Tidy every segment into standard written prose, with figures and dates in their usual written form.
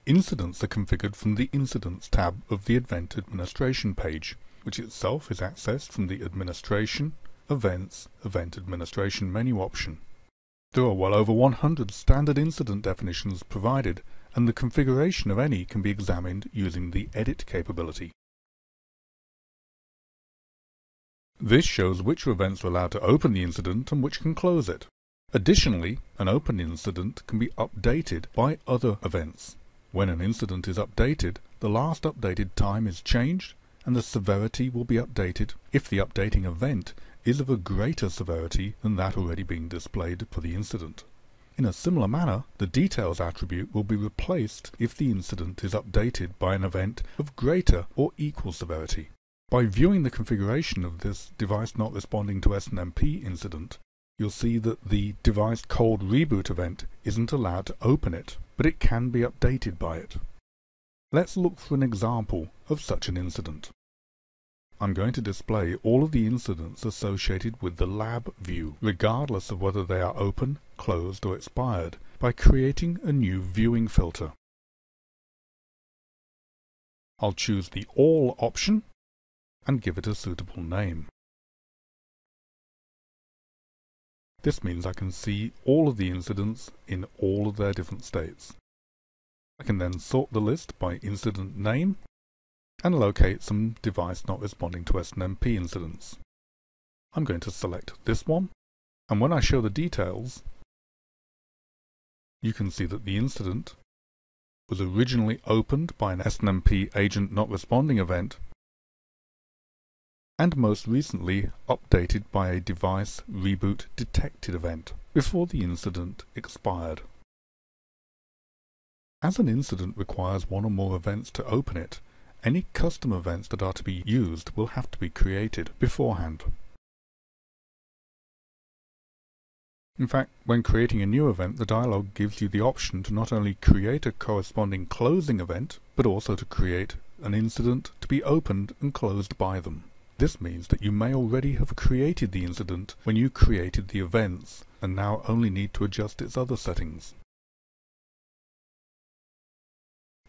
Incidents are configured from the Incidents tab of the Event Administration page, which itself is accessed from the Administration, Events, Event Administration menu option. There are well over 100 standard incident definitions provided, and the configuration of any can be examined using the Edit capability. This shows which events are allowed to open the incident and which can close it. Additionally, an open incident can be updated by other events. When an incident is updated, the last updated time is changed and the severity will be updated if the updating event is of a greater severity than that already being displayed for the incident. In a similar manner, the Details attribute will be replaced if the incident is updated by an event of greater or equal severity. By viewing the configuration of this device not responding to SNMP incident, you'll see that the device cold reboot event isn't allowed to open it, but it can be updated by it. Let's look for an example of such an incident. I'm going to display all of the incidents associated with the lab view, regardless of whether they are open, closed, or expired, by creating a new viewing filter. I'll choose the All option and give it a suitable name. This means I can see all of the incidents in all of their different states. I can then sort the list by incident name and locate some device not responding to SNMP incidents. I'm going to select this one, and when I show the details, you can see that the incident was originally opened by an SNMP agent not responding event and most recently updated by a device reboot detected event before the incident expired. As an incident requires one or more events to open it, any custom events that are to be used will have to be created beforehand. In fact, when creating a new event, the dialog gives you the option to not only create a corresponding closing event, but also to create an incident to be opened and closed by them. This means that you may already have created the incident when you created the events, and now only need to adjust its other settings.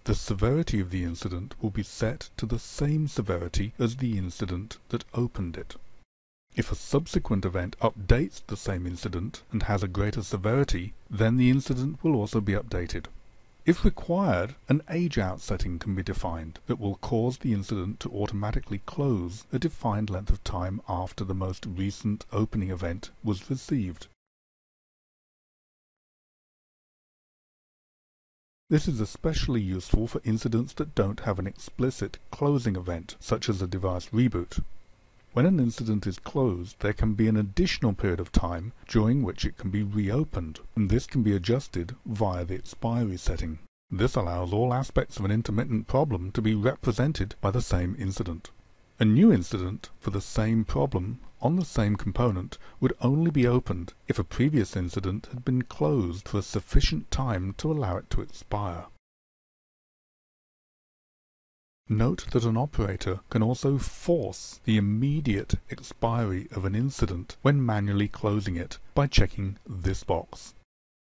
The severity of the incident will be set to the same severity as the incident that opened it. If a subsequent event updates the same incident and has a greater severity, then the incident will also be updated. If required, an age-out setting can be defined that will cause the incident to automatically close a defined length of time after the most recent opening event was received. This is especially useful for incidents that don't have an explicit closing event, such as a device reboot. When an incident is closed, there can be an additional period of time during which it can be reopened, and this can be adjusted via the expiry setting. This allows all aspects of an intermittent problem to be represented by the same incident. A new incident for the same problem on the same component would only be opened if a previous incident had been closed for a sufficient time to allow it to expire. Note that an operator can also force the immediate expiry of an incident when manually closing it by checking this box.